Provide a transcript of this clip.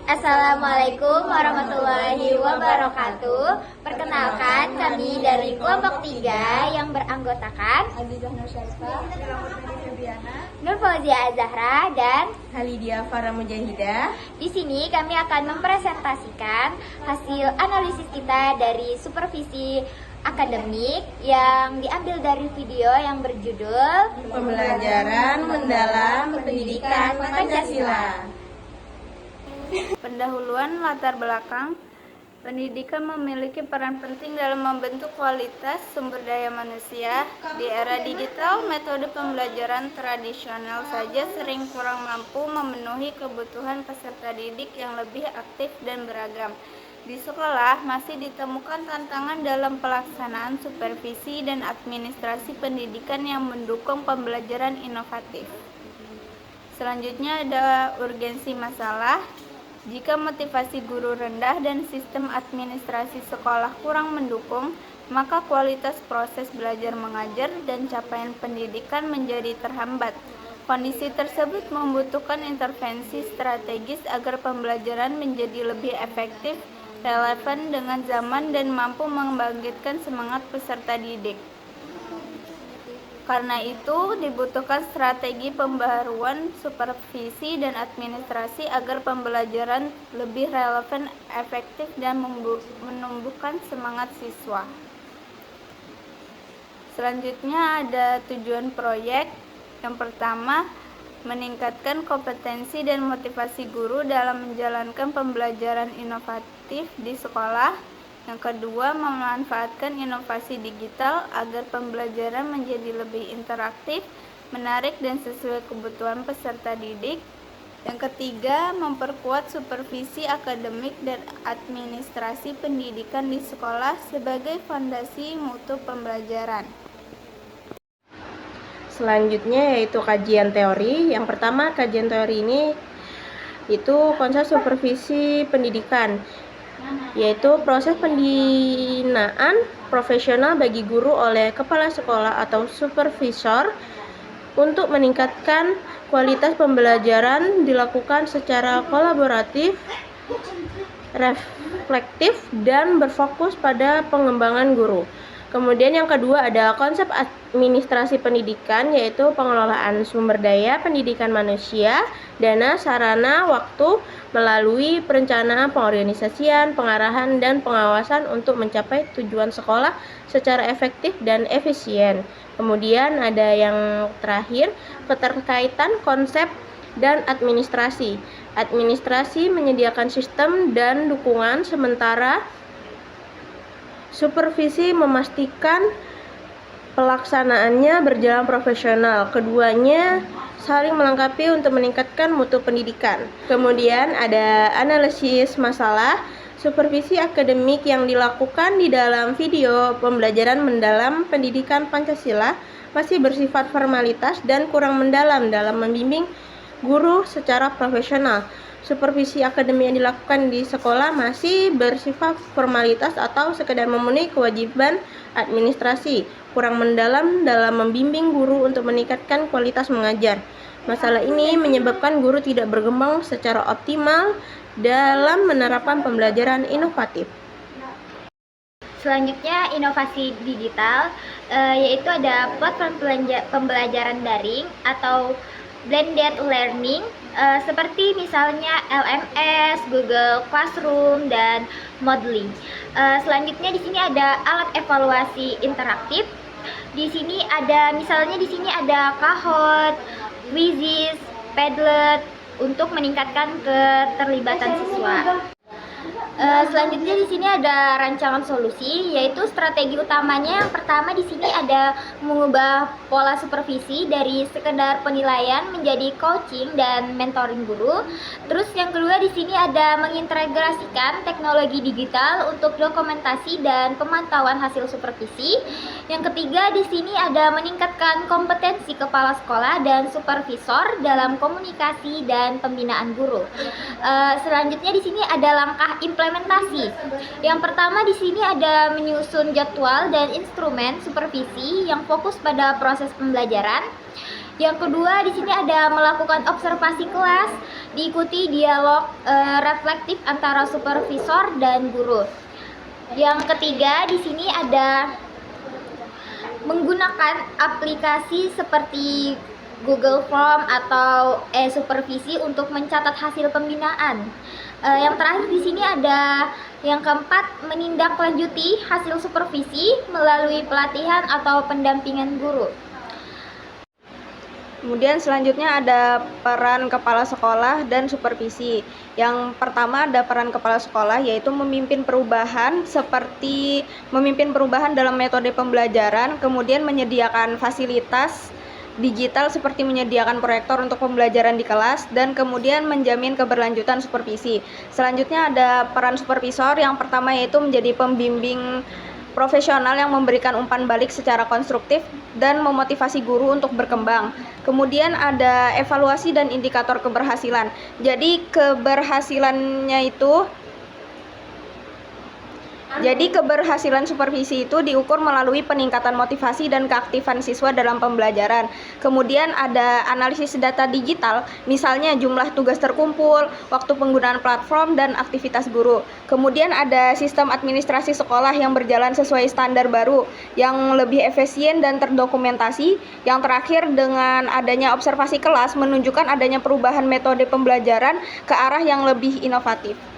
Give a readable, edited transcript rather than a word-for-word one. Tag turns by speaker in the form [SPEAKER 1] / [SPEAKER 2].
[SPEAKER 1] Assalamualaikum warahmatullahi wabarakatuh. Perkenalkan, kami dari kelompok 3 yang beranggotakan
[SPEAKER 2] Azizah Nur Syarifah,
[SPEAKER 1] Nur Fauzia Azahra dan
[SPEAKER 2] Halidia Farah Mujahidah.
[SPEAKER 1] di sini kami akan mempresentasikan hasil analisis kita dari supervisi akademik yang diambil dari video yang berjudul
[SPEAKER 2] Pembelajaran mendalam pendidikan Pancasila.
[SPEAKER 3] Pendahuluan latar belakang. Pendidikan memiliki peran penting dalam membentuk kualitas sumber daya manusia. Di era digital, metode pembelajaran tradisional saja sering kurang mampu memenuhi kebutuhan peserta didik yang lebih aktif dan beragam. Di sekolah masih ditemukan tantangan dalam pelaksanaan supervisi dan administrasi pendidikan yang mendukung pembelajaran inovatif. Selanjutnya ada urgensi masalah. Jika motivasi guru rendah dan sistem administrasi sekolah kurang mendukung, maka kualitas proses belajar mengajar dan capaian pendidikan menjadi terhambat. Kondisi tersebut membutuhkan intervensi strategis agar pembelajaran menjadi lebih efektif, relevan dengan zaman, dan mampu membangkitkan semangat peserta didik. Karena itu, dibutuhkan strategi pembaharuan supervisi dan administrasi agar pembelajaran lebih relevan, efektif, dan menumbuhkan semangat siswa. Selanjutnya ada tujuan proyek. Yang pertama, meningkatkan kompetensi dan motivasi guru dalam menjalankan pembelajaran inovatif di sekolah. Yang kedua, memanfaatkan inovasi digital agar pembelajaran menjadi lebih interaktif, menarik, dan sesuai kebutuhan peserta didik. Yang ketiga, memperkuat supervisi akademik dan administrasi pendidikan di sekolah sebagai fondasi mutu pembelajaran.
[SPEAKER 2] Selanjutnya yaitu kajian teori. Yang pertama, kajian teori ini itu konsep supervisi pendidikan, yaitu proses pembinaan profesional bagi guru oleh kepala sekolah atau supervisor untuk meningkatkan kualitas pembelajaran, dilakukan secara kolaboratif, reflektif, dan berfokus pada pengembangan guru. Kemudian yang kedua ada konsep administrasi pendidikan, yaitu pengelolaan sumber daya pendidikan manusia, dana, sarana, waktu, melalui perencanaan, pengorganisasian, pengarahan, dan pengawasan untuk mencapai tujuan sekolah secara efektif dan efisien. Kemudian ada yang terakhir, keterkaitan konsep dan administrasi. Administrasi menyediakan sistem dan dukungan, sementara supervisi memastikan pelaksanaannya berjalan profesional. Keduanya saling melengkapi untuk meningkatkan mutu pendidikan. Kemudian ada analisis masalah. Supervisi akademik yang dilakukan di dalam video pembelajaran mendalam pendidikan Pancasila masih bersifat formalitas dan kurang mendalam dalam membimbing guru secara profesional. Supervisi akademik yang dilakukan di sekolah masih bersifat formalitas atau sekedar memenuhi kewajiban administrasi, kurang mendalam dalam membimbing guru untuk meningkatkan kualitas mengajar. Masalah ini menyebabkan guru tidak berkembang secara optimal dalam menerapkan pembelajaran inovatif.
[SPEAKER 1] selanjutnya inovasi digital, yaitu ada platform pembelajaran daring atau blended learning, seperti misalnya LMS, Google Classroom, dan Moodle. Selanjutnya di sini ada alat evaluasi interaktif. Di sini ada Kahoot, Quizzes, Padlet untuk meningkatkan keterlibatan siswa. Selanjutnya di sini ada rancangan solusi, yaitu strategi utamanya yang pertama di sini ada mengubah pola supervisi dari sekedar penilaian menjadi coaching dan mentoring guru. Terus yang kedua di sini ada mengintegrasikan teknologi digital untuk dokumentasi dan pemantauan hasil supervisi. Yang ketiga di sini ada meningkatkan kompetensi kepala sekolah dan supervisor dalam komunikasi dan pembinaan guru. Selanjutnya di sini ada langkah implementasi. Yang pertama di sini ada menyusun jadwal dan instrumen supervisi yang fokus pada proses pembelajaran. Yang kedua, di sini ada melakukan observasi kelas, diikuti dialog reflektif antara supervisor dan guru. Yang ketiga, di sini ada menggunakan aplikasi seperti Google Form atau e-supervisi untuk mencatat hasil pembinaan. Yang terakhir di sini ada yang keempat, menindaklanjuti hasil supervisi melalui pelatihan atau pendampingan guru.
[SPEAKER 4] Kemudian selanjutnya ada peran kepala sekolah dan supervisi. Yang pertama ada peran kepala sekolah, yaitu memimpin perubahan seperti memimpin perubahan dalam metode pembelajaran, kemudian menyediakan fasilitas digital seperti menyediakan proyektor untuk pembelajaran di kelas, dan kemudian menjamin keberlanjutan supervisi. Selanjutnya ada peran supervisor, yang pertama yaitu menjadi pembimbing profesional yang memberikan umpan balik secara konstruktif dan memotivasi guru untuk berkembang. Kemudian ada evaluasi dan indikator keberhasilan. Jadi keberhasilan supervisi itu diukur melalui peningkatan motivasi dan keaktifan siswa dalam pembelajaran. Kemudian ada analisis data digital, misalnya jumlah tugas terkumpul, waktu penggunaan platform, dan aktivitas guru. Kemudian ada sistem administrasi sekolah yang berjalan sesuai standar baru, yang lebih efisien dan terdokumentasi. Yang terakhir, dengan adanya observasi kelas menunjukkan adanya perubahan metode pembelajaran ke arah yang lebih inovatif.